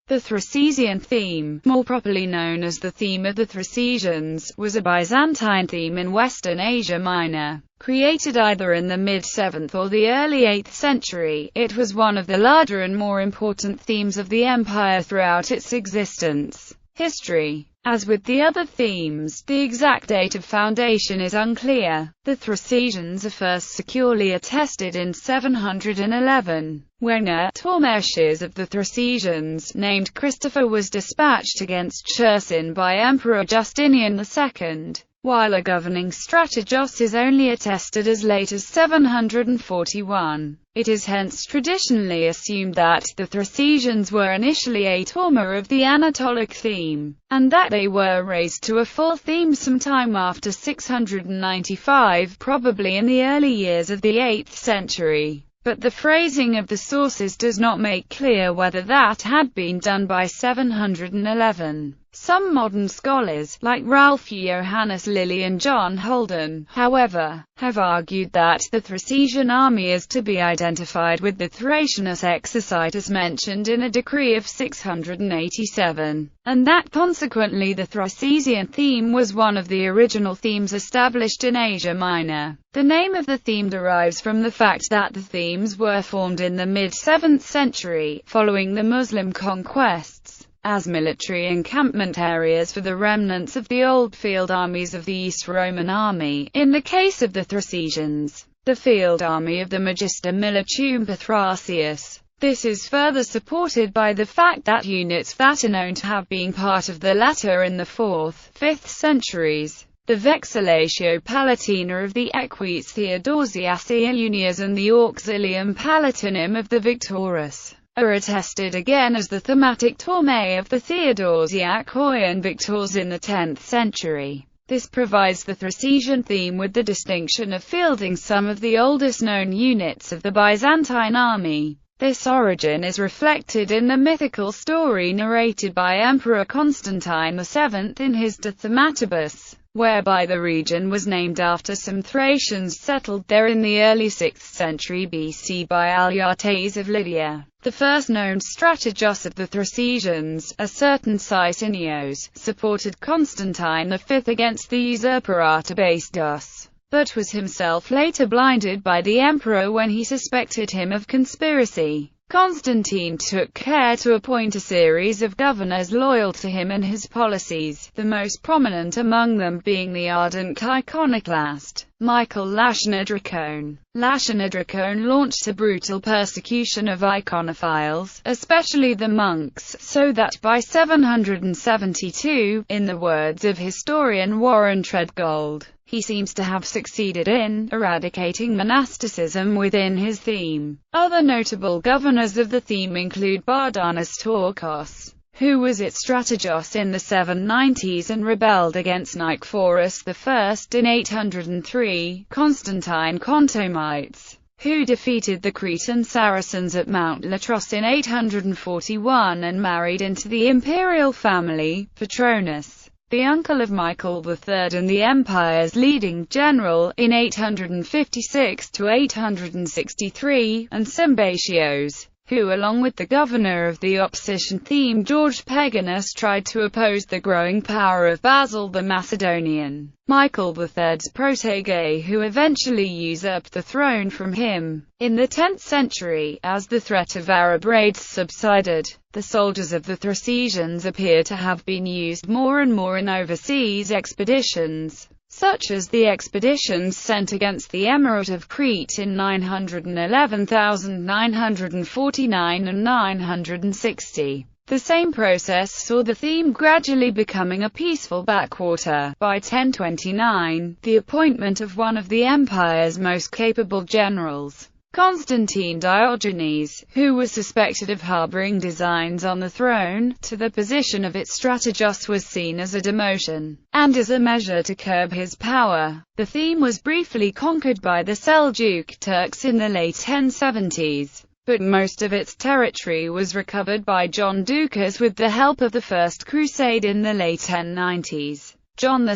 The Thracesian theme, more properly known as the theme of the Thracesians, was a Byzantine theme in Western Asia Minor. Created either in the mid-7th or the early 8th century, it was one of the larger and more important themes of the empire throughout its existence. History. As with the other themes, the exact date of foundation is unclear. The Thracesians are first securely attested in 711, when a Tormeshes of the Thracesians, named Christopher, was dispatched against Cherson by Emperor Justinian II, while a governing strategos is only attested as late as 741. It is hence traditionally assumed that the Thracesians were initially a Torma of the Anatolic theme, and that they were raised to a full theme sometime after 695, probably in the early years of the 8th century. But the phrasing of the sources does not make clear whether that had been done by 711. Some modern scholars, like Ralph Johannes Lilly and John Holden, however, have argued that the Thracesian army is to be identified with the Thracianus Exercitus mentioned in a decree of 687, and that consequently the Thracesian theme was one of the original themes established in Asia Minor. The name of the theme derives from the fact that the themes were formed in the mid-7th century, following the Muslim conquests, as military encampment areas for the remnants of the old field armies of the East Roman army. In the case of the Thracesians, the field army of the Magister Militum Pathracius. This is further supported by the fact that units that are known to have been part of the latter in the 4th, 5th centuries, the Vexillatio Palatina of the Equites Theodosiaci Unias and the Auxilium Palatinum of the Victorus, are attested again as the thematic Torme of the Theodosiacoian victors in the 10th century. This provides the Thracesian theme with the distinction of fielding some of the oldest known units of the Byzantine army. This origin is reflected in the mythical story narrated by Emperor Constantine VII in his De Thematibus, whereby the region was named after some Thracians settled there in the early 6th century BC by Alyattes of Lydia. The first known strategos of the Thracesians, a certain Sicinios, supported Constantine V against the usurper Artabasdos, but was himself later blinded by the emperor when he suspected him of conspiracy. Constantine took care to appoint a series of governors loyal to him and his policies, the most prominent among them being the ardent iconoclast, Michael Lachenodricone. Lachenodricone launched a brutal persecution of iconophiles, especially the monks, so that by 772, in the words of historian Warren Treadgold, he seems to have succeeded in eradicating monasticism within his theme. Other notable governors of the theme include Bardanus Torkos, who was its strategos in the 790s and rebelled against Nicephorus I in 803, Constantine Contomites, who defeated the Cretan Saracens at Mount Latros in 841 and married into the imperial family, Petronus, the uncle of Michael III and the empire's leading general, in 856 to 863, and Symbatios, who along with the governor of the opposition theme George Peganus tried to oppose the growing power of Basil the Macedonian, Michael III's protege, who eventually usurped the throne from him. In the 10th century, as the threat of Arab raids subsided, the soldiers of the Thracesians appear to have been used more and more in overseas expeditions, such as the expeditions sent against the Emirate of Crete in 911, 949 and 960. The same process saw the theme gradually becoming a peaceful backwater. By 1029, the appointment of one of the empire's most capable generals, Constantine Diogenes, who was suspected of harboring designs on the throne, to the position of its strategos was seen as a demotion, and as a measure to curb his power. The theme was briefly conquered by the Seljuk Turks in the late 1070s, but most of its territory was recovered by John Doukas with the help of the First Crusade in the late 1090s. John II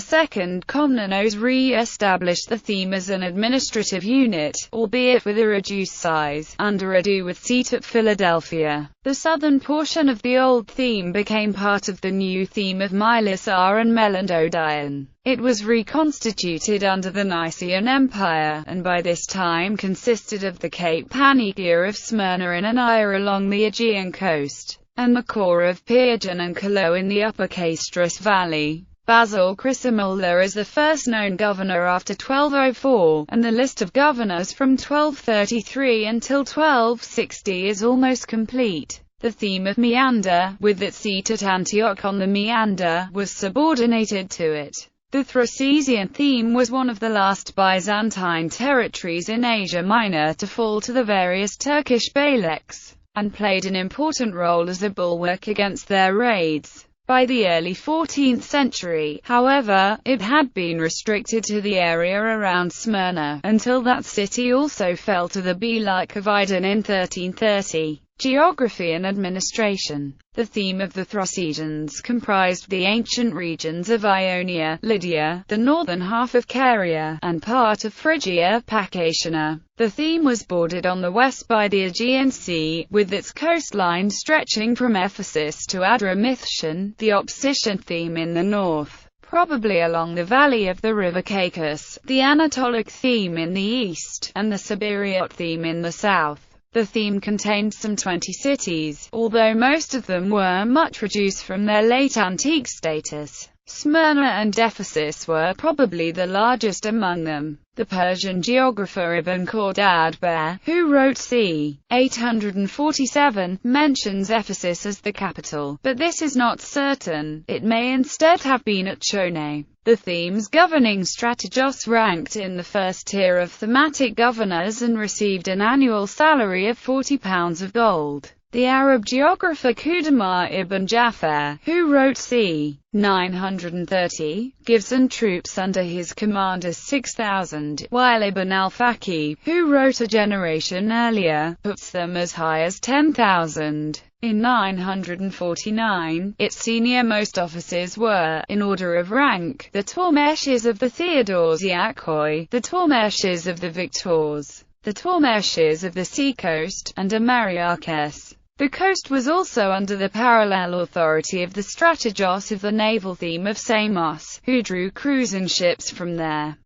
Komnenos re-established the theme as an administrative unit, albeit with a reduced size, under a do with seat at Philadelphia. The southern portion of the old theme became part of the new theme of Milasar and Melendodion. It was reconstituted under the Nicene Empire, and by this time consisted of the Cape Panikia of Smyrna in Ania along the Aegean coast, and the core of Peargon and Colo in the upper Castris Valley. Basil Chrysomola is the first known governor after 1204, and the list of governors from 1233 until 1260 is almost complete. The theme of Meander, with its seat at Antioch on the Meander, was subordinated to it. The Thracesian theme was one of the last Byzantine territories in Asia Minor to fall to the various Turkish beyliks, and played an important role as a bulwark against their raids. By the early 14th century, however, it had been restricted to the area around Smyrna, until that city also fell to the beylik of Aydin in 1330. Geography and administration. The theme of the Thracesians comprised the ancient regions of Ionia, Lydia, the northern half of Caria, and part of Phrygia, Pacatiana. The theme was bordered on the west by the Aegean Sea, with its coastline stretching from Ephesus to Adramyttian, the Opsician theme in the north, probably along the valley of the river Caicus, the Anatolic theme in the east, and the Siberiot theme in the south. The theme contained some 20 cities, although most of them were much reduced from their late antique status. Smyrna and Ephesus were probably the largest among them. The Persian geographer Ibn Khordadbeh, who wrote c. 847, mentions Ephesus as the capital, but this is not certain. It may instead have been at Chone. The themes governing strategos ranked in the first tier of thematic governors and received an annual salary of £40 of gold. The Arab geographer Qudamah ibn Jafar, who wrote c. 930, gives troops under his command as 6,000, while Ibn al-Faqih, who wrote a generation earlier, puts them as high as 10,000. In 949, its senior-most officers were, in order of rank, the Tormeshes of the Theodosiakoi, the Tormeshes of the Victors, the Tormeshes of the seacoast, and Amariakes. The coast was also under the parallel authority of the strategos of the naval theme of Samos, who drew cruising ships from there.